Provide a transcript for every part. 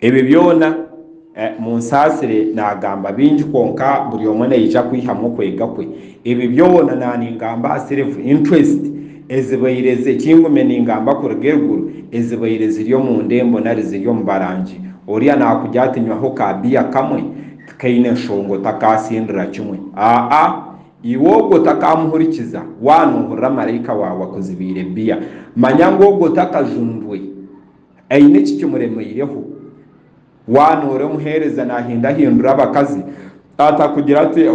ebyo byona mu nsasire nagamba bingi kwonka buli omwe naija kwihamu kwega kwe ebyo byona naningamba self interest ezibaireze kingume ningamba kurugeruguru ezibaire ziryo mu ndembo nari ziryo mu barangi oriya nakujatinywaho kabiya kamwe kaine nshongo takasindira kimwe iwogo takamuhurikiza wanuhurira marayika wawe akuzibire biya manya ngogo takajundwe aine kikimuremeireho wanure omuhereza nahindahindura abakazi atakugira ati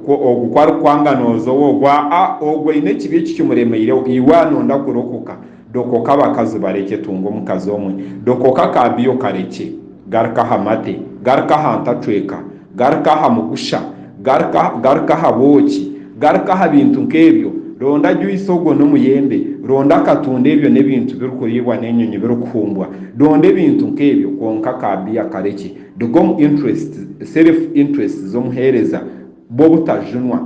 ogukwari kwanganozo wogwa ogwo ine kibi kikimuremeireho iwanonda kurokoka dokoka abakazi bareke tunga omukazi omwe dokoka kabiyo kareke garuka hamate garuka hantacweka garuka hamugusha garuka haboki garuka ha bintu nkebyo ronda juisogo n'omuyembe ronda katunda ebyo n'ebintu birukuribwa n'enyonyi birukuhumbwa ronda ebintu nkebyo kwonka kabiya kareki dogom interest self interest z'omuhereza bo butajunwa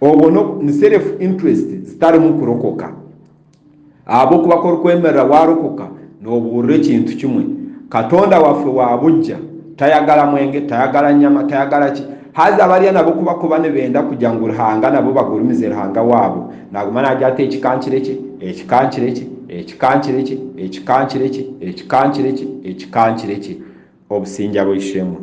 obo ni self interest zitarimu kurokoka abo kuba korukwemerera warokoka n'oburira ekintu kimwe katonda waffe wabujja tayagala mwenge tayagala nyama tayagala ki haza bariya nabo kuba ne benda kujya ngo uruhanga nabo bagurumize ruhanga wabo naguma najya ate ekikankireki obusinja bwishemu